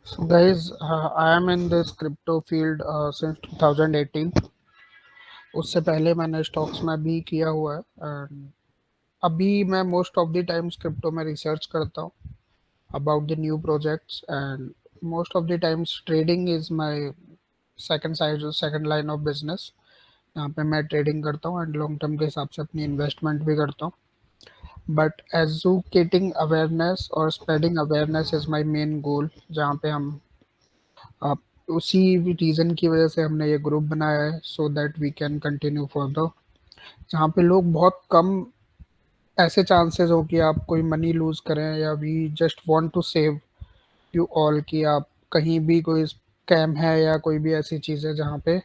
So guys, I am in this crypto field since 2018. उससे पहले मैंने स्टॉक्स में भी किया हुआ है एंड अभी मैं most of the times crypto में रिसर्च करता हूँ about the new projects and most of the times trading is my second line of business. यहाँ पे मैं ट्रेडिंग करता हूँ एंड लॉन्ग टर्म के हिसाब से अपनी इन्वेस्टमेंट भी करता हूँ। बट एजुकेटिंग अवेयरनेस और spreading awareness is my main goal, जहाँ पे हम आप उसी रीज़न की वजह से हमने ये ग्रुप बनाया है so that we can continue further, जहाँ पे लोग बहुत कम ऐसे चांसेस हो कि आप कोई मनी लूज़ करें या we just want to save you all कि आप कहीं भी कोई स्कैम है या कोई भी ऐसी चीज़ है जहाँ पे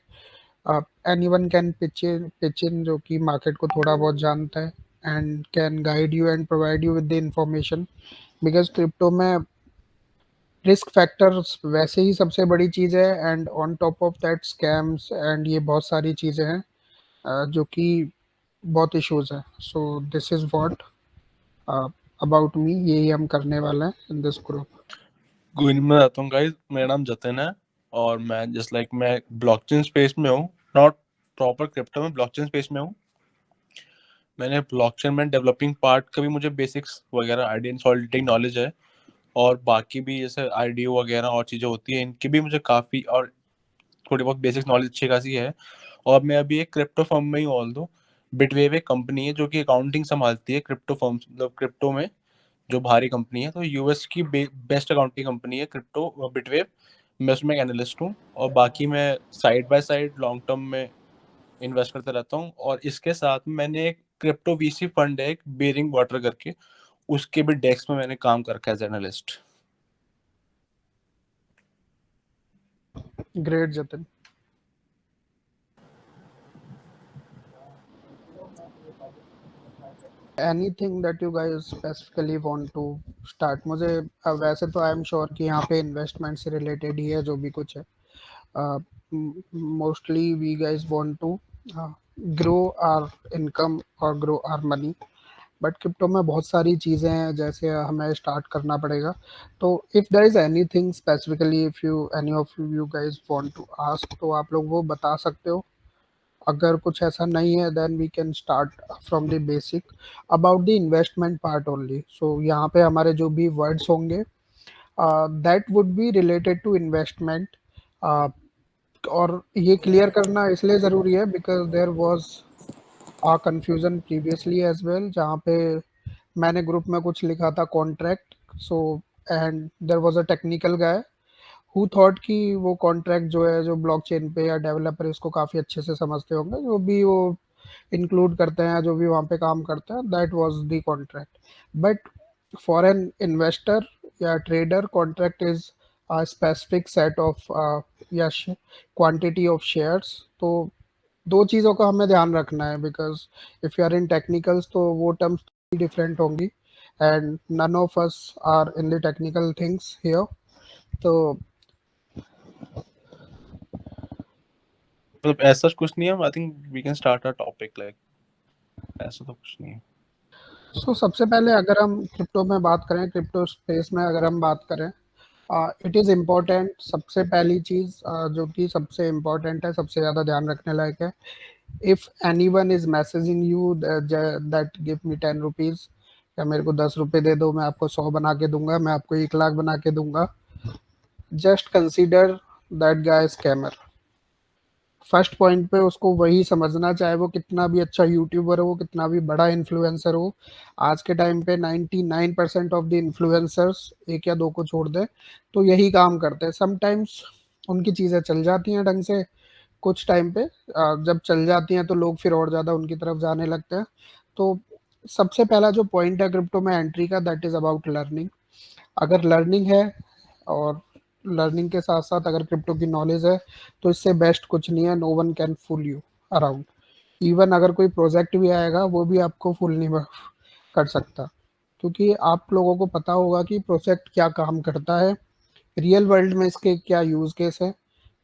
आप एनीवन कैन पिच इन जो कि मार्केट को थोड़ा बहुत जानता है and can guide you and provide you with the information. Because crypto में रिस्क फैक्टर्स वैसे ही सबसे बड़ी चीज़ है and on top of that scams and ये बहुत सारी चीज़ें हैं जो कि बहुत इश्यूज हैं। So this is what about me, यही हम करने वाले हैं इन दिस ग्रुप। कोई नहीं, मैं रहता हूँ गाइस। मेरा नाम जतिन है और मैं जस्ट लाइक मैं ब्लॉकचेन स्पेस में हूँ, नॉट प्रॉपर क्रिप्टो में, ब्लॉकचेन स्पेस में हूँ। मैंने ब्लॉकचेन में डेवलपिंग पार्ट का भी मुझे बेसिक्स वगैरह आईडी सॉलिडिटी नॉलेज है, और बाकी भी जैसे आईडीओ वगैरह और चीज़ें होती हैं इनकी भी मुझे काफ़ी और थोड़ी बहुत बेसिक नॉलेज अच्छी खासी है। और मैं अभी एक क्रिप्टो फर्म में ही, ऑल दो बिटवेव एक कंपनी है जो कि अकाउंटिंग संभालती है क्रिप्टो फर्म्स, मतलब क्रिप्टो में जो भारी कंपनी है, तो यूएस की बेस्ट अकाउंटिंग कंपनी है क्रिप्टो बिटवेव। मैं उसमें एक एनालिस्ट हूँ, और बाकी मैं side by side long term में इन्वेस्ट करता रहता हूँ। और इसके साथ में मैंने एक क्रिप्टो वीसी फंड है, एक बेरिंग वाटर करके, उसके भी डेस्क में मैंने काम कर रखा है as analyst. Great Jatin. Anything that you guys specifically want to start, मुझे वैसे तो आई एम श्योर कि यहाँ पे इन्वेस्टमेंट से रिलेटेड ही है जो भी कुछ है। Mostly we guys want to grow our income और grow our money, but crypto में बहुत सारी चीज़ें हैं जैसे हमें स्टार्ट करना पड़ेगा। तो if there is anything specifically, if you any of you guys want to ask, तो आप लोग वो बता सकते हो। अगर कुछ ऐसा नहीं है then we can start from the basic about the investment part only. So यहाँ पे हमारे जो भी वर्ड्स होंगे that would be related to investment. और ये क्लियर करना इसलिए ज़रूरी है because there was confusion previously as well, जहाँ पे मैंने ग्रुप में कुछ लिखा था contract. So and there was a technical guy who thought कि वो कॉन्ट्रैक्ट जो है, जो ब्लॉकचेन पे या डेवलपर इसको काफ़ी अच्छे से समझते होंगे, जो भी वो इंक्लूड करते हैं, जो भी वहाँ पे काम करते हैं, that was the contract. But for an investor या trader, contract is a specific set of या क्वांटिटी ऑफ शेयर्स। तो दो चीज़ों का हमें ध्यान रखना है because if you are in technicals तो वो टर्म्स डिफरेंट होंगी and none of us are in the technical things here. तो मतलब ऐसा कुछ नहीं है, I think we can start a topic like, ऐसा तो कुछ नहीं है। सबसे पहले अगर हम क्रिप्टो में बात करें, क्रिप्टो स्पेस में अगर हम बात करें, इट इज़ इम्पोर्टेंट। सबसे पहली चीज़ जो कि सबसे इम्पोर्टेंट है, सबसे ज़्यादा ध्यान रखने लायक है, if any one is messaging you that give me 10 rupees, या मेरे को 10 रुपये दे दो, मैं आपको 100 बना के दूंगा, मैं आपको 1 लाख बना के दूंगा, just consider that guy scammer. First point पे उसको वही समझना, चाहे वो कितना भी अच्छा यूट्यूबर हो, कितना भी बड़ा इन्फ्लुएंसर हो। आज के टाइम पे 99% ऑफ द इन्फ्लुएंसर्स, एक या दो को छोड़ दे, तो यही काम करते हैं। समटाइम्स उनकी चीज़ें चल जाती हैं ढंग से, कुछ टाइम पे जब चल जाती हैं तो लोग फिर और ज़्यादा उनकी तरफ जाने लगते हैं। तो सबसे पहला जो पॉइंट है क्रिप्टो में एंट्री का, दैट इज़ अबाउट लर्निंग। अगर लर्निंग है और लर्निंग के साथ साथ अगर क्रिप्टो की नॉलेज है, तो इससे बेस्ट कुछ नहीं है। No one can fool you around. Even अगर कोई प्रोजेक्ट भी आएगा वो भी आपको फुल नहीं कर सकता, क्योंकि आप लोगों को पता होगा कि प्रोजेक्ट क्या काम करता है, रियल वर्ल्ड में इसके क्या यूज़ केस है,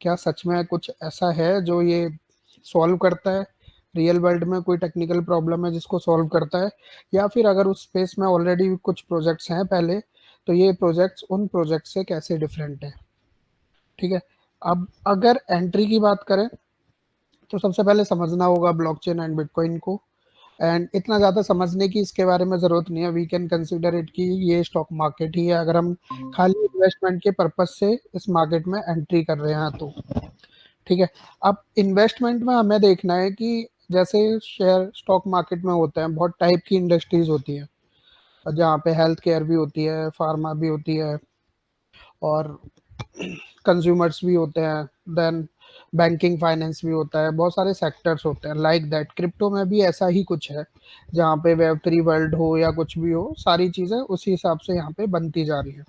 क्या सच में कुछ ऐसा है जो ये सॉल्व करता है, रियल वर्ल्ड में कोई टेक्निकल प्रॉब्लम है जिसको सॉल्व करता है, या फिर अगर उस स्पेस में ऑलरेडी कुछ प्रोजेक्ट्स हैं पहले, तो ये प्रोजेक्ट्स उन प्रोजेक्ट से कैसे डिफरेंट है। ठीक है। अब अगर एंट्री की बात करें तो सबसे पहले समझना होगा ब्लॉकचेन एंड बिटकॉइन को, एंड इतना ज़्यादा समझने की इसके बारे में ज़रूरत नहीं है। वी कैन कंसिडर इट कि ये स्टॉक मार्केट ही है, अगर हम खाली इन्वेस्टमेंट के पर्पज से इस मार्केट में एंट्री कर रहे हैं तो। ठीक है। अब इन्वेस्टमेंट में हमें देखना है कि जैसे शेयर स्टॉक मार्केट में होते हैं, बहुत टाइप की इंडस्ट्रीज होती है, जहाँ पे हेल्थ केयर भी होती है, फार्मा भी होती है, और कंज्यूमर्स भी होते हैं, देन बैंकिंग फाइनेंस भी होता है, बहुत सारे सेक्टर्स होते हैं लाइक दैट। क्रिप्टो में भी ऐसा ही कुछ है, जहाँ पे वेब 3 वर्ल्ड हो या कुछ भी हो, सारी चीज़ें उसी हिसाब से यहाँ पे बनती जा रही है।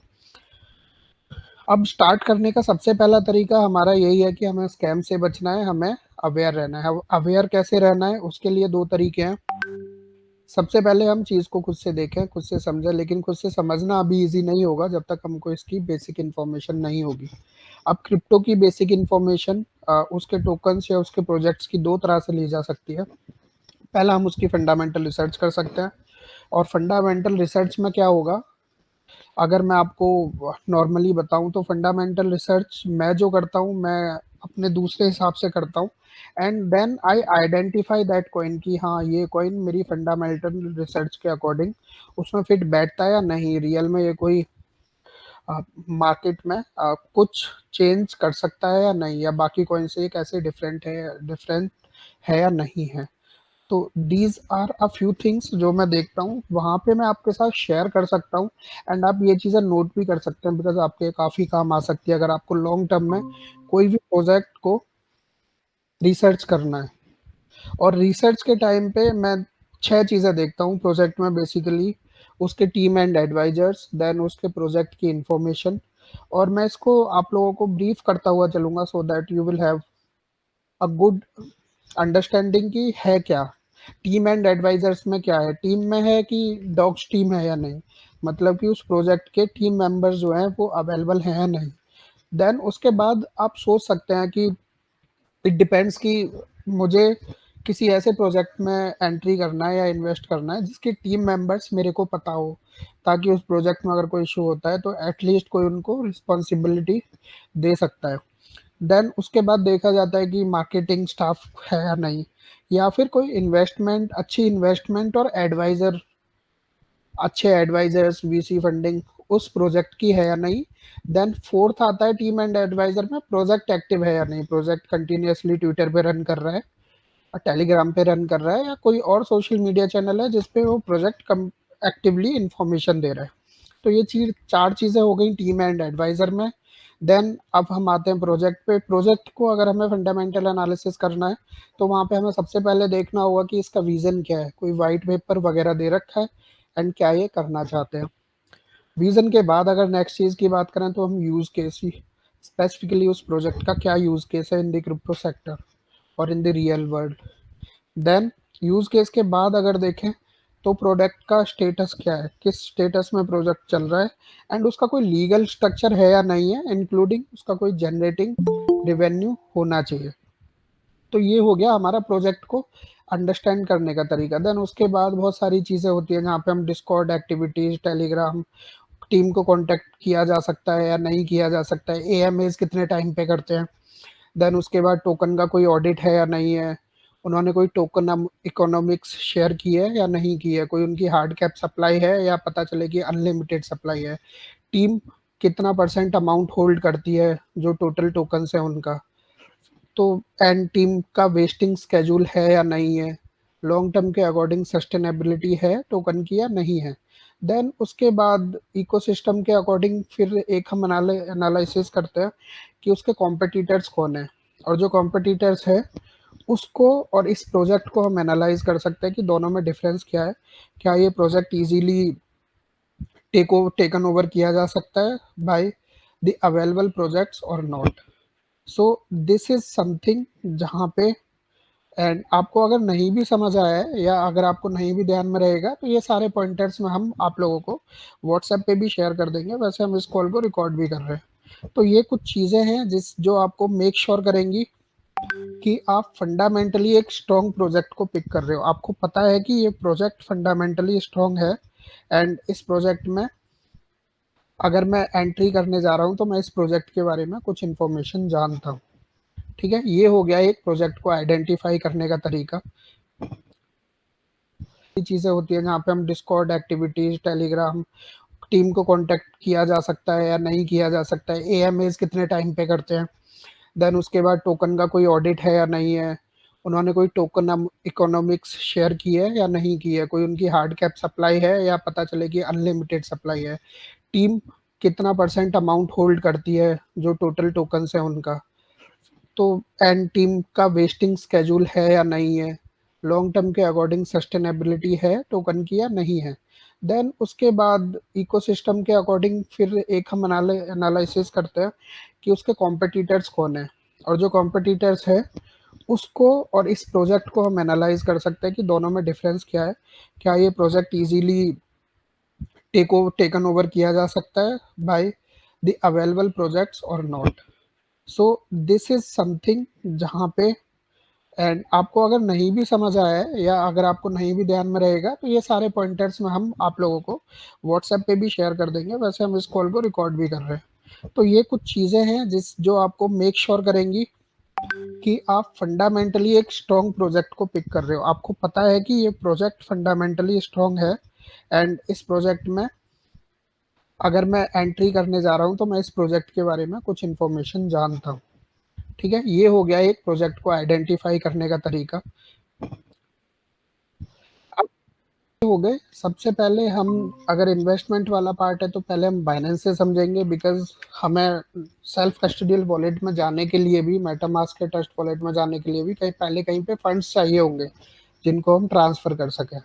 अब स्टार्ट करने का सबसे पहला तरीका हमारा यही है कि हमें स्कैम से बचना है, हमें अवेयर रहना है। अवेयर कैसे रहना है, उसके लिए दो तरीके हैं। सबसे पहले हम चीज़ को खुद से देखें, खुद से समझें, लेकिन खुद से समझना अभी इजी नहीं होगा जब तक हमको इसकी बेसिक इन्फॉर्मेशन नहीं होगी। अब क्रिप्टो की बेसिक इन्फॉर्मेशन उसके टोकन्स या उसके प्रोजेक्ट्स की दो तरह से ली जा सकती है। पहला, हम उसकी फंडामेंटल रिसर्च कर सकते हैं, और फंडामेंटल रिसर्च में क्या होगा, अगर मैं आपको नॉर्मली बताऊं तो फंडामेंटल रिसर्च मैं जो करता हूं, मैं अपने दूसरे हिसाब से करता हूं, and then I identify that coin कि हाँ, ये कॉइन मेरी फंडामेंटल रिसर्च के अकॉर्डिंग उसमें फिट बैठता है या नहीं, रियल में ये कोई मार्केट में कुछ चेंज कर सकता है या नहीं, या बाकी कॉइन से ये कैसे डिफरेंट है या नहीं है। तो these are a few things जो मैं देखता हूँ, वहाँ पे मैं आपके साथ शेयर कर सकता हूँ, एंड आप ये चीज़ें नोट भी कर सकते हैं, बिकॉज आपके काफ़ी काम आ सकती है अगर आपको लॉन्ग टर्म में कोई भी प्रोजेक्ट को रिसर्च करना है। और रिसर्च के टाइम पे मैं 6 चीज़ें देखता हूँ प्रोजेक्ट में बेसिकली: उसके टीम एंड एडवाइजर्स, देन उसके प्रोजेक्ट की इंफॉर्मेशन, और मैं इसको आप लोगों को ब्रीफ करता हुआ चलूंगा so that you will have a good understanding की है क्या। टीम एंड एडवाइजर्स में क्या है, टीम में है कि डॉग्स टीम है या नहीं, मतलब कि उस प्रोजेक्ट के टीम मेंबर्स जो हैं वो अवेलेबल हैं या नहीं। देन उसके बाद आप सोच सकते हैं कि इट डिपेंड्स कि मुझे किसी ऐसे प्रोजेक्ट में एंट्री करना है या इन्वेस्ट करना है जिसके टीम मेंबर्स मेरे को पता हो, ताकि उस प्रोजेक्ट में अगर कोई इशू होता है तो एटलीस्ट कोई उनको रिस्पॉन्सिबिलिटी दे सकता है। देन उसके बाद देखा जाता है कि मार्केटिंग स्टाफ है या नहीं, या फिर कोई इन्वेस्टमेंट, अच्छी इन्वेस्टमेंट और एडवाइजर, अच्छे एडवाइजर्स, वीसी फंडिंग उस प्रोजेक्ट की है या नहीं। देन फोर्थ आता है टीम एंड एडवाइजर में, प्रोजेक्ट एक्टिव है या नहीं, प्रोजेक्ट कंटिन्यूअसली ट्विटर पे रन कर रहा है, टेलीग्राम पे रन कर रहा है, या कोई और सोशल मीडिया चैनल है जिसपे वो प्रोजेक्ट कम एक्टिवली इंफॉर्मेशन दे रहा है। तो ये चीज, 4 चीजें हो गई टीम एंड एडवाइजर में। देन अब हम आते हैं प्रोजेक्ट पे। प्रोजेक्ट को अगर हमें फंडामेंटल एनालिसिस करना है तो वहाँ पे हमें सबसे पहले देखना होगा कि इसका विजन क्या है, कोई वाइट पेपर वगैरह दे रखा है, एंड क्या ये करना चाहते हैं। विजन के बाद अगर नेक्स्ट चीज की बात करें तो हम यूज केस, स्पेसिफिकली उस प्रोजेक्ट का क्या यूज केस है इन द क्रिप्टो सेक्टर और in the real world. Then use case के बाद अगर देखें तो प्रोडक्ट का स्टेटस क्या है, किस स्टेटस में प्रोजेक्ट चल रहा है, एंड उसका कोई लीगल स्ट्रक्चर है या नहीं है, इंक्लूडिंग उसका कोई जनरेटिंग रेवेन्यू होना चाहिए। तो ये हो गया हमारा प्रोजेक्ट को अंडरस्टैंड करने का तरीका। देन उसके बाद बहुत सारी चीज़ें होती हैं जहाँ पे हम डिस्कॉर्ड एक्टिविटीज़, टेलीग्राम टीम को कांटेक्ट किया जा सकता है या नहीं किया जा सकता है, एएमएस कितने टाइम पे करते हैं। देन उसके बाद टोकन का कोई ऑडिट है या नहीं है, उन्होंने कोई टोकन इकोनॉमिक्स शेयर की है या नहीं की है, कोई उनकी हार्ड कैप सप्लाई है या पता चले कि अनलिमिटेड सप्लाई है, टीम कितना परसेंट अमाउंट होल्ड करती है जो टोटल टोकन्स है उनका, तो एंड टीम का वेस्टिंग स्केड्यूल है या नहीं है, लॉन्ग टर्म के अकॉर्डिंग सस्टेनेबिलिटी है टोकन की या नहीं है। देन उसके बाद इकोसिस्टम के अकॉर्डिंग फिर एक हम एनालिसिस करते हैं कि उसके कॉम्पिटिटर्स कौन है, और जो कॉम्पिटिटर्स है उसको और इस प्रोजेक्ट को हम एनालाइज कर सकते हैं कि दोनों में डिफरेंस क्या है, क्या ये प्रोजेक्ट इजीली टेकन ओवर किया जा सकता है बाय द अवेलेबल प्रोजेक्ट्स और not. So this is something जहाँ पे, एंड आपको अगर नहीं भी समझ आया है या अगर आपको नहीं भी ध्यान में रहेगा तो ये सारे पॉइंटर्स में हम आप लोगों को व्हाट्सएप पे भी शेयर कर देंगे, वैसे हम इस कॉल को रिकॉर्ड भी कर रहे हैं। तो ये कुछ चीज़ें हैं जिस जो आपको मेक श्योर करेंगी कि आप फंडामेंटली एक स्ट्रॉन्ग प्रोजेक्ट को पिक कर रहे हो, आपको पता है कि ये प्रोजेक्ट फंडामेंटली स्ट्रॉन्ग है, एंड इस प्रोजेक्ट में अगर मैं एंट्री करने जा रहा हूँ तो मैं इस प्रोजेक्ट के बारे में कुछ इन्फॉर्मेशन जानता हूँ। ठीक है, ये हो गया एक प्रोजेक्ट को आइडेंटिफाई करने का तरीका। ये चीज़ें होती है जहाँ पे हम डिस्कॉर्ड एक्टिविटीज, टेलीग्राम, टीम को कांटेक्ट किया जा सकता है या नहीं किया जा सकता है, एएमएस कितने टाइम पे करते हैं, देन उसके बाद टोकन का कोई ऑडिट है या नहीं है, उन्होंने कोई टोकन इकोनॉमिक्स शेयर की है या नहीं की है, कोई उनकी हार्ड कैप सप्लाई है या पता चले कि अनलिमिटेड सप्लाई है, टीम कितना परसेंट अमाउंट होल्ड करती है जो टोटल टोकन्स है उनका, तो एंड टीम का वेस्टिंग स्केड्यूल है या नहीं है, लॉन्ग टर्म के अकॉर्डिंग सस्टेनेबिलिटी है टोकन की या नहीं है। देन उसके बाद इकोसिस्टम के अकॉर्डिंग फिर एक हम एनालिसिस करते हैं कि उसके कॉम्पिटिटर्स कौन है, और जो कॉम्पिटिटर्स है उसको और इस प्रोजेक्ट को हम एनालाइज कर सकते हैं कि दोनों में डिफरेंस क्या है, क्या ये प्रोजेक्ट इजीली टेकन ओवर किया जा सकता है बाय द अवेलेबल प्रोजेक्ट्स और not. So this is something जहाँ पे, एंड आपको अगर नहीं भी समझ आया है या अगर आपको नहीं भी ध्यान में रहेगा तो ये सारे पॉइंटर्स में हम आप लोगों को व्हाट्सएप पे भी शेयर कर देंगे, वैसे हम इस कॉल को रिकॉर्ड भी कर रहे हैं। तो ये कुछ चीज़ें हैं जो आपको मेक श्योर करेंगी कि आप फंडामेंटली एक स्ट्रॉन्ग प्रोजेक्ट को पिक कर रहे हो, आपको पता है कि ये प्रोजेक्ट फंडामेंटली स्ट्रॉन्ग है, एंड इस प्रोजेक्ट में अगर मैं एंट्री करने जा रहा हूँ तो मैं इस प्रोजेक्ट के बारे में कुछ इन्फॉर्मेशन जानता हूँ। ठीक है, ये हो गया एक प्रोजेक्ट को आइडेंटिफाई करने का तरीका। अब हो गए, सबसे पहले हम अगर इन्वेस्टमेंट वाला पार्ट है तो पहले हम बाइनेंस से समझेंगे, बिकॉज हमें सेल्फ कस्टोडियल वॉलेट में जाने के लिए भी, मेटामास्क के ट्रस्ट वॉलेट में जाने के लिए भी कहीं पे फंड्स चाहिए होंगे जिनको हम ट्रांसफर कर सकें।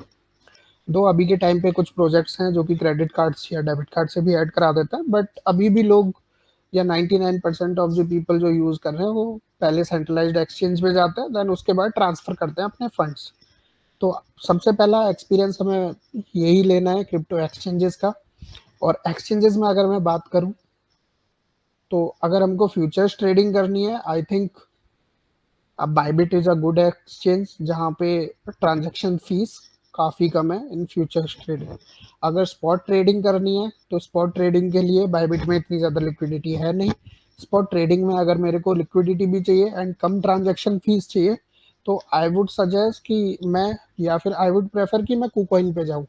दो अभी के टाइम पे कुछ प्रोजेक्ट्स हैं जो कि क्रेडिट कार्ड्स या डेबिट कार्ड से भी ऐड करा देते हैं, बट अभी भी लोग या 99% ऑफ जो पीपल जो यूज कर रहे हैं वो पहले सेंट्रलाइज्ड एक्सचेंज में जाते हैं, देन उसके बाद ट्रांसफर करते हैं अपने फंड्स। तो सबसे पहला एक्सपीरियंस हमें यही लेना है क्रिप्टो एक्सचेंजेस का। और एक्सचेंजेस में अगर मैं बात करूं तो अगर हमको फ्यूचर्स ट्रेडिंग करनी है, आई थिंक अब Bybit is a good exchange जहाँ पे ट्रांजैक्शन फीस काफ़ी कम है इन फ्यूचर्स ट्रेडिंग। अगर स्पॉट ट्रेडिंग करनी है तो स्पॉट ट्रेडिंग के लिए बाइबिट में इतनी ज़्यादा लिक्विडिटी है नहीं। स्पॉट ट्रेडिंग में अगर मेरे को लिक्विडिटी भी चाहिए एंड कम ट्रांजैक्शन फीस चाहिए तो आई वुड सजेस्ट कि मैं, या फिर आई वुड प्रेफर कि मैं कुकॉइन पे जाऊँ,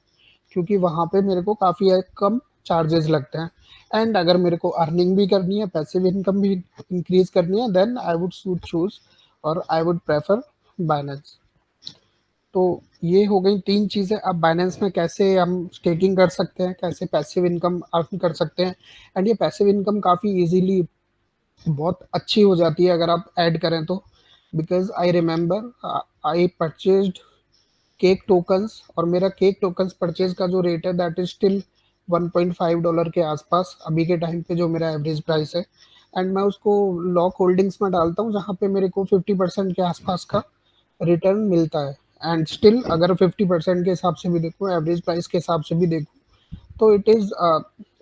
क्योंकि वहाँ पे मेरे को काफ़ी कम चार्जेस लगते हैं। एंड अगर मेरे को अर्निंग भी करनी है, पैसिव इनकम भी इंक्रीज करनी है, देन आई वुड चूज और आई वुड प्रेफर बाइनेंस। तो ये हो गई तीन चीज़ें। अब बाइनेंस में कैसे हम स्टेकिंग कर सकते हैं, कैसे पैसिव इनकम अर्न कर सकते हैं, एंड ये पैसिव इनकम काफ़ी इजीली बहुत अच्छी हो जाती है अगर आप ऐड करें तो। Because I remember I purchased cake tokens, और मेरा केक टोकन्स परचेज का जो रेट है दैट इज स्टिल $1.5 के आसपास अभी के टाइम पे जो मेरा एवरेज प्राइस है। एंड मैं उसको लॉक होल्डिंग्स में डालता हूँ जहाँ पे मेरे को 50% के आसपास का रिटर्न मिलता है। एंड स्टिल अगर 50% के हिसाब से भी देखूँ, एवरेज प्राइस के हिसाब से भी देखूँ, तो it is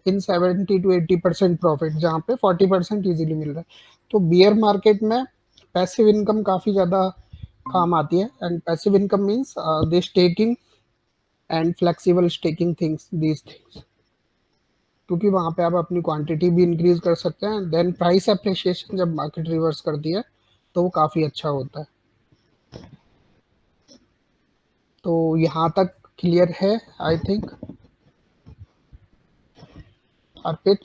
in 70 to 80% profit, जहाँ पे 40% इजीली मिल रहा है। तो बियर मार्केट में पैसिव इनकम काफ़ी ज़्यादा काम आती है। And passive income means the staking and flexible staking things, these things, क्योंकि वहाँ पे आप अपनी क्वांटिटी भी इंक्रीज कर सकते हैं। देन प्राइस अप्रिशिएशन जब मार्केट रिवर्स करती है तो वो काफ़ी अच्छा होता है। तो यहाँ तक क्लियर है I think, Arpit?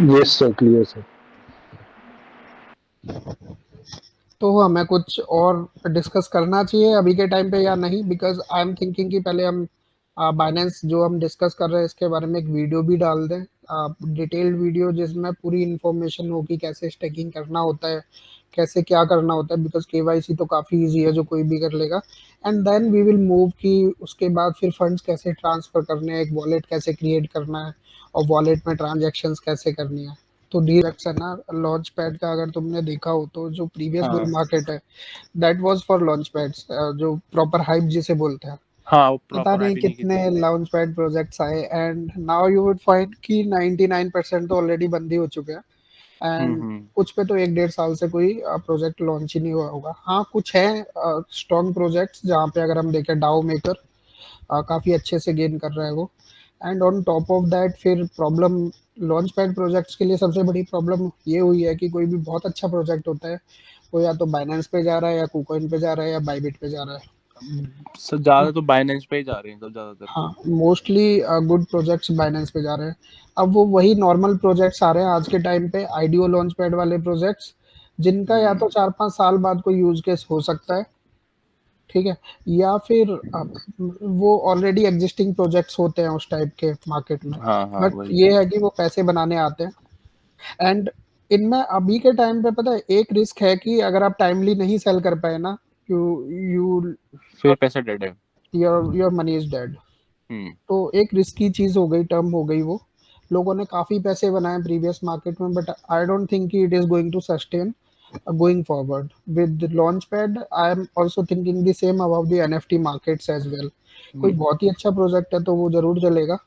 Yes, sir. Clear, sir. तो हमें कुछ और डिस्कस करना चाहिए अभी के टाइम पे या नहीं? बिकॉज आई एम थिंकिंग कि पहले हम बाइनेंस जो हम डिस्कस कर रहे हैं इसके बारे में एक वीडियो भी डाल दें, डिटेल्ड वीडियो जिसमें पूरी इन्फॉर्मेशन हो कि कैसे स्टेकिंग करना होता है, कैसे क्या करना होता है। बिकॉज केवाईसी तो काफ़ी इजी है, जो कोई भी कर लेगा। And then we will move कि उसके बाद फिर फंड्स कैसे ट्रांसफ़र करने हैं, एक वॉलेट कैसे क्रिएट करना है, और वॉलेट में ट्रांजेक्शन्स कैसे करनी है। तो डीरेक्ट है ना, लॉन्च पैड का अगर तुमने देखा हो तो जो प्रीवियस बुल हाँ मार्केट है that was for launch pads, जो प्रॉपर हाइप जिसे बोलते हैं। हाँ, वो पता प्रॉपर नहीं हाइपिंग ही की कितने थी। लॉन्च पैड प्रोजेक्ट्स आए, and now you would find कि 99% तो ऑलरेडी बंद ही हो चुके हैं। एंड हम्म। कुछ पे तो 1 1.5 साल से कोई प्रोजेक्ट लॉन्च ही नहीं हुआ होगा। हाँ, कुछ है स्ट्रॉन्ग प्रोजेक्ट्स जहाँ पे अगर हम देखें, डाउ मेकर काफ़ी अच्छे से गेन कर रहा है वो। And on top of that फिर प्रॉब्लम लॉन्च पैड प्रोजेक्ट्स के लिए सबसे बड़ी प्रॉब्लम ये हुई है कि कोई भी बहुत अच्छा प्रोजेक्ट होता है वो या तो बाइनेंस पे जा रहा है या कुकॉइन पे जा रहा है या बाइबिट पे जा रहा है। सब ज्यादा तो बाइनेंस पे ही जा रहे हैं सब ज्यादातर। हाँ, मोस्टली गुड प्रोजेक्ट्स बाइनेंस पे जा रहे हैं। अब वो वही नॉर्मल प्रोजेक्ट्स आ रहे हैं आज के टाइम पे, आईडीओ लॉन्च पैड वाले प्रोजेक्ट्स, जिनका या तो 4-5 साल बाद कोई यूज केस हो सकता है, ठीक है, या फिर वो ऑलरेडी एग्जिस्टिंग प्रोजेक्ट्स होते हैं उस टाइप के मार्केट में। हाँ हाँ बट वही। ये है कि वो पैसे बनाने आते हैं। एंड इनमें अभी के टाइम पे पता है एक रिस्क है कि अगर आप टाइमली नहीं सेल कर पाए ना, यू यू फिर पैसा डेड है। Your money is dead. Hmm. तो एक रिस्की चीज हो गई, टर्म हो गई वो। लोगों ने काफी पैसे बनाए प्रीवियस मार्केट में, but I don't think it is going to sustain going forward with launchpad. I am also thinking the same about the NFT markets as well. कोई बहुत ही अच्छा प्रोजेक्ट है तो वो जरूर चलेगा,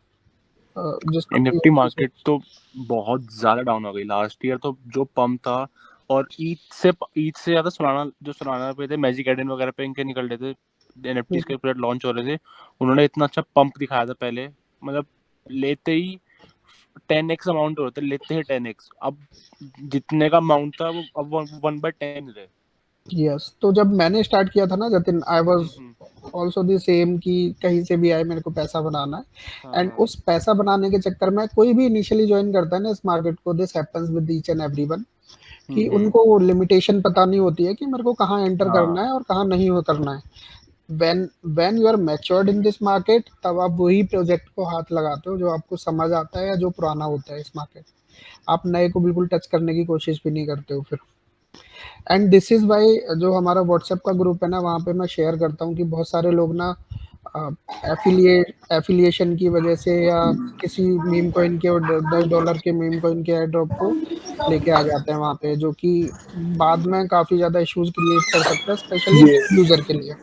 जिसका कोई एनएफटी और मार्केट तो बहुत ज्यादा डाउन हो गई लास्ट ईयर। तो जो पंप था, और ईथ से ज्यादा सोलाना, जो सोलाना पे थे, मैजिक एडन वगैरह पे इनके निकल रहे थे, एनएफटीज के प्रोजेक्ट लॉन्च हो रहे थे। उन्होंने इतना अच्छा पंप दिखाया था पहले, मतलब लेते ही 10x अमाउंट हो रहा था, लेते ही 10x। अब जितने का अमाउंट था वो अब 1/10 है। यस। तो जब मैंने स्टार्ट किया था ना Jatin, I was hmm. Also the same कि कहीं से भी आए मेरे को पैसा बनाना है। एंड हाँ। उस पैसा बनाने के चक्कर में कोई भी इनिशियली ज्वाइन करता है ना इस मार्केट को, this happens with each and everyone, कि उनको वो लिमिटेशन पता नहीं होती है कि मेरे को कहाँ एंटर करना हाँ। है और कहाँ नहीं हो करना है। When you are matured in this market, तब आप वही प्रोजेक्ट को हाथ लगाते हो जो आपको समझ आता है या जो पुराना होता है इस मार्केट। आप नए को बिल्कुल टच करने की कोशिश भी नहीं करते हो फिर। एंड दिस इज वाई जो हमारा व्हाट्सएप का ग्रुप है ना, वहाँ पे मैं शेयर करता हूँ कि बहुत सारे लोग ना एफिलिएशन की वजह से या किसी मीम कॉइन के $10 के मीम कॉइन के एयर ड्रॉप को लेके आ जाते हैं वहाँ पे, जो कि बाद में काफी ज्यादा इश्यूज क्रिएट कर सकता है, स्पेशली ये यूजर के लिए।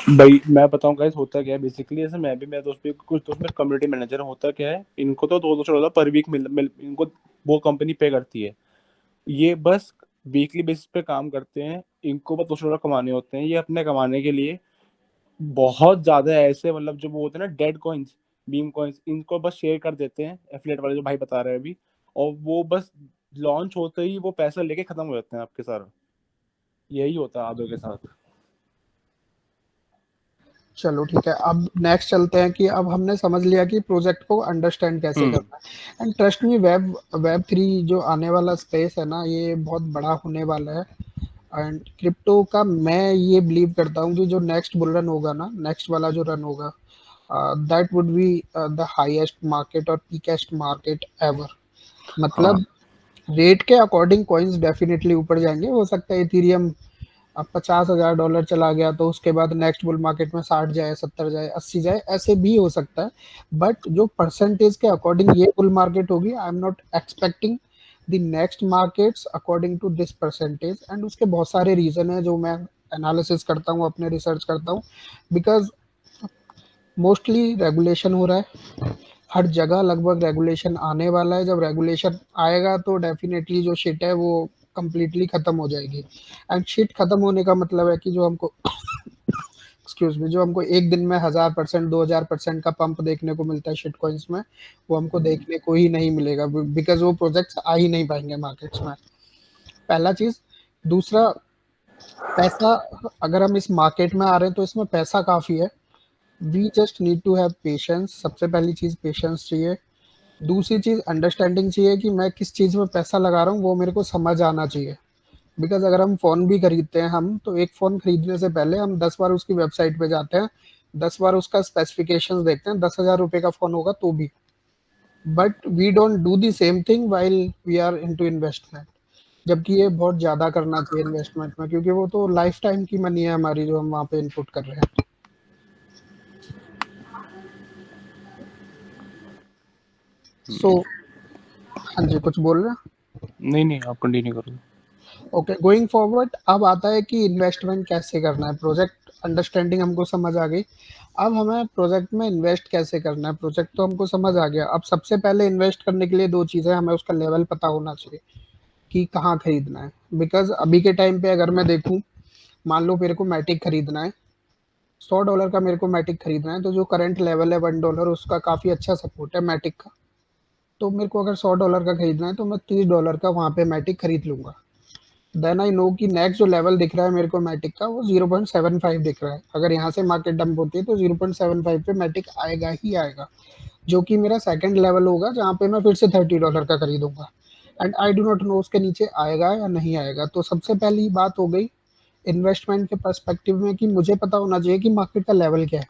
भाई मैं बताऊं गाइस, होता क्या है बेसिकली, ऐसे मैं भी, मेरे दोस्त भी, कुछ दोस्त मेरे कम्युनिटी मैनेजर होता क्या है, इनको तो $200 पर वीक मिल इनको वो कंपनी पे करती है। ये बस वीकली बेसिस पे काम करते हैं, इनको बस $200 कमाने होते हैं। ये अपने कमाने के लिए बहुत ज्यादा ऐसे, मतलब जो वो होते हैं ना डेड कॉइन्स, बीम कॉइन्स, इनको बस शेयर कर देते हैं, एफिलिएट वाले जो भाई बता रहे हैं अभी। और वो बस लॉन्च होते ही वो पैसा लेके खत्म हो जाते हैं आपके सारा। यही होता है आदों के साथ। चलो ठीक है, अब नेक्स्ट चलते हैं कि अब हमने समझ लिया कि प्रोजेक्ट को अंडरस्टैंड कैसे करना है। एंड ट्रस्ट मी, वेब 3 जो आने वाला स्पेस है ना, ये बहुत बड़ा होने वाला है। एंड क्रिप्टो का मैं ये बिलीव करता हूँ कि जो नेक्स्ट बुल रन होगा ना, नेक्स्ट वाला जो रन होगा, that would be the highest market और पीकेस्ट मार्केट एवर। हाँ। मतलब रेट के अकॉर्डिंग कॉइन्स डेफिनेटली ऊपर जाएंगे। हो सकता है इथीरियम अब $50,000 चला गया तो उसके बाद नेक्स्ट बुल मार्केट में 60 जाए, 70 जाए, 80 जाए, ऐसे भी हो सकता है। बट जो परसेंटेज के अकॉर्डिंग ये बुल मार्केट होगी, I am not expecting the next markets according to this percentage. And उसके बहुत सारे रीजन है जो मैं एनालिसिस करता हूँ, अपने रिसर्च करता हूँ। बिकॉज मोस्टली रेगुलेशन हो रहा है हर जगह, लगभग रेगुलेशन आने वाला है। जब रेगुलेशन आएगा तो डेफिनेटली जो शिट है वो कंप्लीटली खत्म हो जाएगी। एंड शिट खत्म होने का मतलब है कि जो हमको एक्सक्यूज मी, जो हमको एक दिन में 1000%, 2000% का पंप देखने को मिलता है शिट कॉइन्स में, वो हमको देखने को ही नहीं मिलेगा, बिकॉज वो प्रोजेक्ट्स आ ही नहीं पाएंगे मार्केट्स में। पहला चीज। दूसरा, पैसा, अगर हम इस मार्केट में आ रहे हैं तो इसमें पैसा काफी है। We just need to have patience. सबसे पहली चीज पेशेंस चाहिए। दूसरी चीज अंडरस्टैंडिंग चाहिए कि मैं किस चीज में पैसा लगा रहा हूँ, वो मेरे को समझ आना चाहिए। बिकॉज अगर हम फोन भी खरीदते हैं, हम तो एक फोन खरीदने से पहले हम 10 बार उसकी वेबसाइट पे जाते हैं, 10 बार उसका स्पेसिफिकेशंस देखते हैं, 10,000 रुपए का फोन होगा तो भी। But we don't do the same thing while we are into investment. जबकि ये बहुत ज्यादा करना चाहिए इन्वेस्टमेंट में, क्योंकि वो तो लाइफ टाइम की मनी है हमारी जो हम वहाँ पे इनपुट कर रहे हैं। सो हाँ जी, कुछ बोल रहे हैं? नहीं नहीं, आप कंटिन्यू करो। ओके, गोइंग फॉरवर्ड अब आता है कि इन्वेस्टमेंट कैसे करना है। प्रोजेक्ट अंडरस्टैंडिंग हमको समझ आ गई। अब हमें प्रोजेक्ट में इन्वेस्ट कैसे करना है। प्रोजेक्ट तो हमको समझ आ गया। अब सबसे पहले इन्वेस्ट करने के लिए दो चीज़ें, हमें उसका लेवल पता होना चाहिए कि कहाँ खरीदना है। बिकॉज अभी के टाइम पे अगर मैं देखूँ, मान लो मेरे को मैटिक खरीदना है, $100 का मेरे को मैटिक खरीदना है, तो जो करंट लेवल है $1 उसका काफ़ी अच्छा सपोर्ट है मैटिक का। तो मेरे को अगर $100 का खरीदना है तो मैं $30 का वहाँ पे मैटिक खरीद लूँगा। देन आई नो कि नेक्स्ट जो लेवल दिख रहा है मेरे को मैटिक का वो 0.75 दिख रहा है। अगर यहाँ से मार्केट डंप होती है तो 0.75 पे मैटिक आएगा ही आएगा, जो कि मेरा सेकंड लेवल होगा जहाँ पे मैं फिर से $30 का खरीदूँगा। And I do not know उसके नीचे आएगा या नहीं आएगा। तो सबसे पहली बात हो गई इन्वेस्टमेंट के पर्सपेक्टिव में कि मुझे पता होना चाहिए कि मार्केट का लेवल क्या है।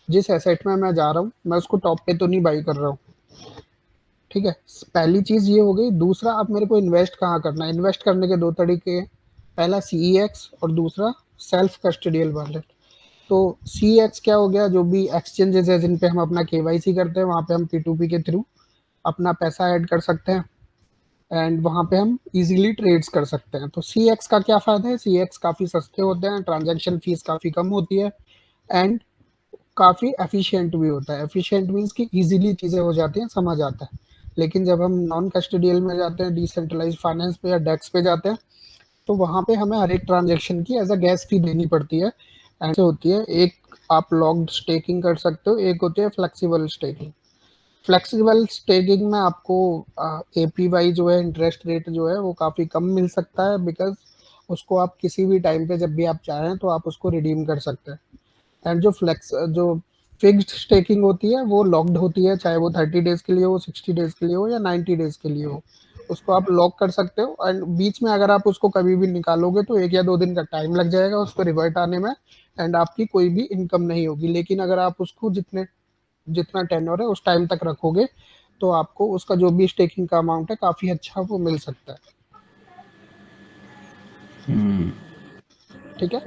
जिस एसेट में मैं जा रहा हूँ, मैं उसको टॉप पे तो नहीं बाई कर रहा हूँ, ठीक है? पहली चीज़ ये हो गई। दूसरा, अब मेरे को इन्वेस्ट कहाँ करना है? इन्वेस्ट करने के 2 तरीके हैं, पहला सीईएक्स और दूसरा सेल्फ कस्टोडियल वॉलेट। तो सीईएक्स क्या हो गया? जो भी एक्सचेंजेस है जिन पे हम अपना केवाईसी करते हैं, वहाँ पे हम P2P के थ्रू अपना पैसा ऐड कर सकते हैं एंड वहाँ पे हम इजीली ट्रेड्स कर सकते हैं। तो सीईएक्स का क्या फ़ायदा है? सीईएक्स काफ़ी सस्ते होते हैं, ट्रांजैक्शन फीस काफ़ी कम होती है एंड काफ़ी एफिशिएंट भी होता है। एफिशिएंट मीन्स कि इजीली चीज़ें हो जाती हैं, समझ आता है। लेकिन जब हम नॉन कस्टोडियल में जाते हैं, डिसेंट्रलाइज्ड फाइनेंस पे या डेक्स पे जाते हैं, तो वहाँ पे हमें हर एक ट्रांजैक्शन की एज अ गैस फी देनी पड़ती है। ऐसे होती है, एक आप लॉक्ड स्टेकिंग कर सकते हो, एक होती है फ्लेक्सिबल स्टेकिंग। फ्लेक्सिबल स्टेकिंग में आपको एपीवाई जो है, इंटरेस्ट रेट जो है वो काफ़ी कम मिल सकता है, बिकॉज उसको आप किसी भी टाइम पे जब भी आप चाहें तो आप उसको रिडीम कर सकते हैं। एंड जो फिक्स्ड स्टेकिंग होती है वो लॉक्ड होती है, चाहे वो 30 डेज के लिए हो, 60 डेज के लिए हो या 90 डेज के लिए हो। उसको आप लॉक कर सकते हो एंड बीच में अगर आप उसको कभी भी निकालोगे तो 1 या 2 दिन का टाइम लग जाएगा उसको रिवर्ट आने में एंड आपकी कोई भी इनकम नहीं होगी। लेकिन अगर आप उसको जितना टेन्योर है उस टाइम तक रखोगे तो आपको उसका जो भी स्टेकिंग का अमाउंट है काफ़ी अच्छा वो मिल सकता है। ठीक है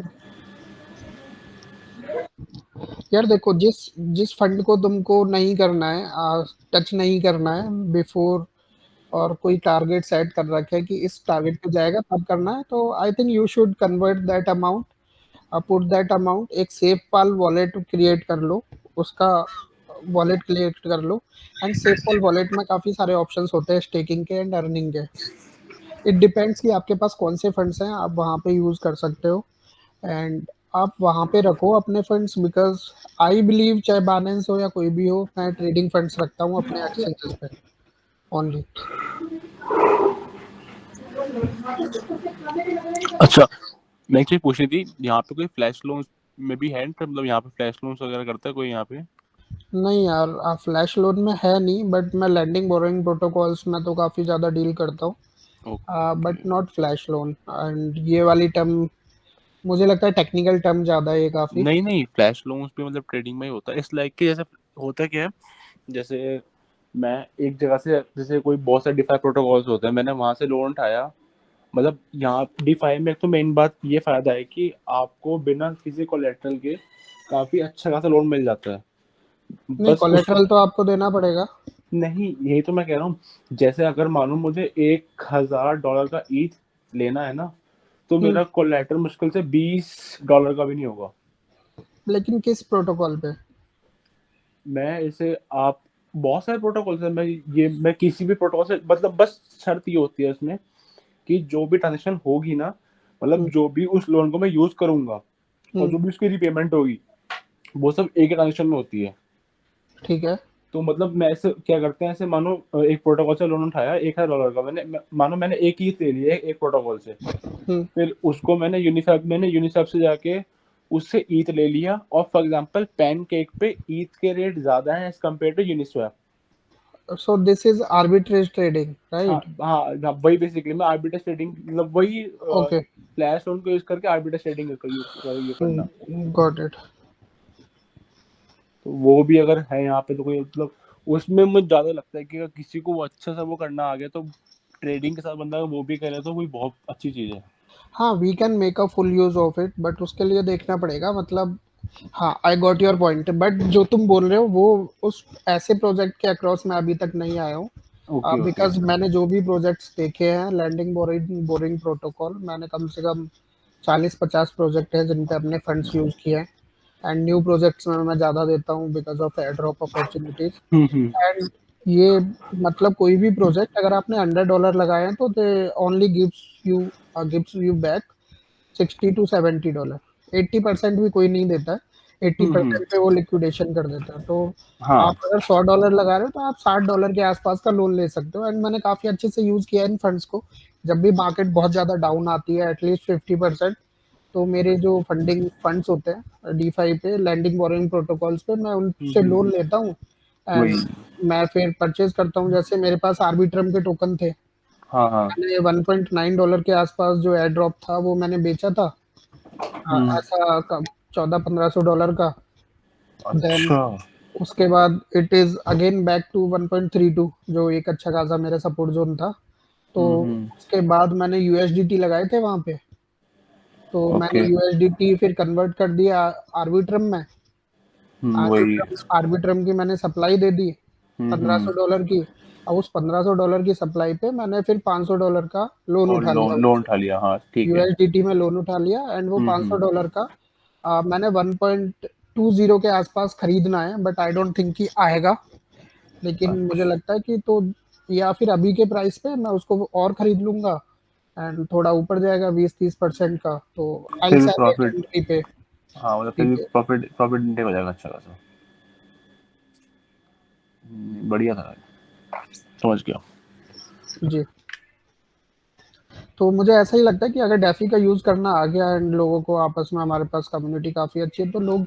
यार, देखो जिस जिस फंड को तुमको नहीं करना है, टच नहीं करना है बिफोर, और कोई टारगेट सेट कर रखे है कि इस टारगेट पे जाएगा तब करना है, तो I think you should convert that amount, put that amount एक सेफ पाल वॉलेट क्रिएट कर लो, उसका वॉलेट क्रिएट कर लो। एंड सेफ पाल वॉलेट में काफ़ी सारे ऑप्शंस होते हैं स्टेकिंग के एंड अर्निंग के। इट डिपेंड्स कि आपके पास कौन से फंड्स हैं, आप वहाँ पे यूज़ कर सकते हो एंड आप वहाँ पे रखो अपने फंड्स, बिकॉज आई बिलीव चाहे बाइनेंस हो या कोई भी हो, मैं ट्रेडिंग फंड्स रखता हूँ अपने एक्सचेंजेस पे ओनली। अच्छा, मैं एक चीज पूछनी थी, यहाँ पे कोई फ्लैश लोन में भी है, मतलब यहाँ पे फ्लैश लोन्स वगैरह करता है कोई यहाँ पे? नहीं यार, फ्लैश लोन में है नहीं, बट मैं लैंडिंग बोरोइंग प्रोटोकॉल्स में तो काफ़ी ज़्यादा डील करता हूँ, okay. But not flash loan. And ये वाली टर्म मुझे लगता है टेक्निकल टर्म ज़्यादा है ये काफ़ी। नहीं नहीं, फ्लैश लोन्स भी मतलब ट्रेडिंग में ही होता है, इस लाइक कि जैसे होता क्या है, जैसे मैं एक जगह से, जैसे कोई बहुत सारे डिफाई प्रोटोकॉल्स होते हैं, मैंने वहां से लोन उठाया, मतलब यहाँ डिफाई में एक तो मेन बात ये फायदा है कि आपको बिना किसी कोलेटरल के काफी अच्छा खासा लोन मिल जाता है। नहीं, बस उस कोलेटरल तो आपको देना पड़ेगा। नहीं, यही तो मैं कह रहा हूँ, जैसे अगर मानो मुझे $1,000 का ईथ लेना है ना, तो हम्म, मेरा कोलेटरल मुश्किल से $20 का भी नहीं होगा। लेकिन किस प्रोटोकॉल पे? मैं इसे आप बहुत सारे प्रोटोकॉल है, मैं किसी भी प्रोटोकॉल से, मतलब बस शर्त ये होती है उसमें कि जो भी ट्रांजेक्शन होगी ना, मतलब हम्म, जो भी उस लोन को मैं यूज करूंगा और हम्म, जो भी उसकी रिपेमेंट होगी, वो सब एक ही ट्रांजेक्शन में होती है। ठीक है। तो मतलब मैं ऐसे क्या करते हैं, ऐसे मानो एक प्रोटोकॉल से लोन उठाया $1,000 का, मानो मैंने एक ही ले लिया एक प्रोटोकॉल से, हम्म, फिर उसको मैंने यूनिसेफ से जाके उससे ईथ ले लिया, और फॉर एग्जांपल पैनकेक पे ईथ के रेट ज्यादा है as compared to Uniswap. So this is arbitrage trading, हाँ राइट? हाँ हाँ, वही बेसिकली मैं आर्बिट्रेज ट्रेडिंग, मतलब वही ओके, फ्लैश लोन को यूज करके आर्बिट्रेज ट्रेडिंग ये करना। Got it. तो वो भी अगर है यहाँ पे तो कोई मतलब, उसमें मुझे ज्यादा लगता है कि अगर किसी को वो अच्छा सा वो करना आ गया, तो ट्रेडिंग के साथ बंदा अगर वो भी करे तो कोई बहुत अच्छी चीज है। हाँ, we can make a full use of it, but उसके लिए देखना पड़ेगा, मतलब हाँ, I got your point, but जो तुम बोल रहे हो वो उस ऐसे प्रोजेक्ट के अक्रॉस मैं अभी तक नहीं आया हूँ, ओके ओके। बिकॉज मैंने जो भी प्रोजेक्ट्स देखे हैं लैंडिंग बोरिंग बोरिंग प्रोटोकॉल, मैंने कम से कम 40-50 प्रोजेक्ट है जिन पे अपने फंड्स यूज किए हैं एंड न्यू प्रोजेक्ट्स में मैं ज़्यादा देता हूँ because of air drop opportunities. Hmm. And ये मतलब कोई भी प्रोजेक्ट अगर आपने $100 लगाए हैं तो they only gives you back $60 to $70। 80% भी कोई नहीं देता है, 80% पे वो लिक्विडेशन कर देता है। तो हाँ आप अगर $100 लगा रहे हो तो आप $60 के आसपास का लोन ले सकते हो। एंड मैंने काफ़ी अच्छे से यूज़ किया इन फंड्स को। जब भी मार्केट बहुत ज़्यादा डाउन आती है एटलीस्ट 50%, तो मेरे जो फंडिंग फंड्स होते हैं डीफाई पे, लैंडिंग बोरोइंग प्रोटोकॉल्स पे, मैं उनसे लोन लेता हूँ वही। एंड मैं फिर परचेज करता हूँ। जैसे मेरे पास आर्बिट्रम के टोकन थे, हाँ हाँ मैंने $1.9 के आसपास जो एयर ड्रॉप था वो मैंने बेचा था। ऐसा 1400-1500 का। देन अच्छा उसके बाद it is again back to 1.32, जो एक अच्छा खासा मेरा सपोर्ट जोन था। तो उसके बाद मैंने यूएसडीटी लगाए थे वहां पे, तो मैंने ओके यूएसडीटी फिर कन्वर्ट कर दिया आर्बिट्रम में। वही आर्बिट्रम की मैंने सप्लाई दे दी $1500 की। अब उस $1500 की सप्लाई पे मैंने फिर $500 का लोन और उठा लिया, लोन लोन उठा लिया हाँ ठीक है यूएसडीटी में लोन उठा लिया। एंड वो $500 का मैंने 1.20 के आसपास खरीदना है, बट आई डोंट थिंक कि आएगा। लेकिन मुझे लगता है कि तो या फिर अभी के प्राइस पे मैं उसको और खरीद लूंगा एंड थोड़ा ऊपर जाएगा 20-30% का, तो आई फिर भी sell it profit and repay. हाँ मतलब फिर ठीक भी है प्रॉफिट प्रॉफिट इंटेक हो जाएगा अच्छा खासा बढ़िया था समझ गया जी। तो मुझे ऐसा ही लगता है कि अगर डेफी का यूज करना आ गया एंड लोगों को आपस में, हमारे पास कम्युनिटी काफी अच्छी है, तो लोग,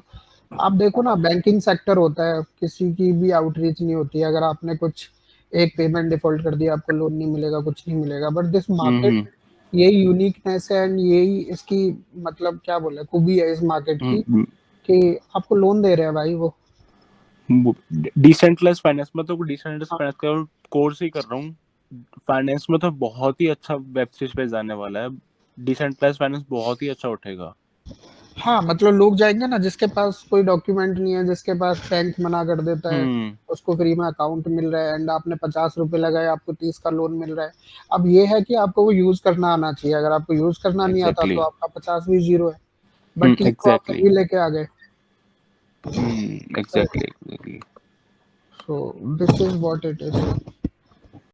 आप देखो ना, बैंकिंग सेक्टर होता है, किसी की भी आउटरीच नहीं होती है। अगर आपने कुछ एक पेमेंट डिफॉल्ट कर दिया, आपको लोन नहीं मिलेगा, कुछ नहीं मिलेगा। बट दिस मार्केट, यही यूनिकनेस है एंड यही इसकी, मतलब क्या बोले, खूबी है इस मार्केट की, कि आपको लोन दे रहे हैं भाई वो। डिसेंट्रलाइज फाइनेंस में तो डिसेंट्रलाइज हाँ, फाइनेंस का कोर्स ही कर रहा हूँ फाइनेंस में तो बहुत ही अच्छा वेब सीरीज पे जाने वाला है डिसेंट्रलाइज फाइनेंस बहुत ही अच्छा उठेगा हाँ, मतलब लोग जाएंगे ना, जिसके पास कोई डॉक्यूमेंट नहीं है, जिसके पास बैंक मना कर देता है, उसको फ्री में अकाउंट मिल रहा है एंड आपने ₹50 लगाए, आपको 30 का लोन मिल रहा है। अब ये है कि आपको वो यूज करना आना चाहिए। अगर आपको यूज करना नहीं आता एग्जैक्टली तो आपका 50 भी जीरो है। बट ठीक, तो आप फिर एग्जैक्टली भी लेके आ गए। Exactly exactly so this is what it is.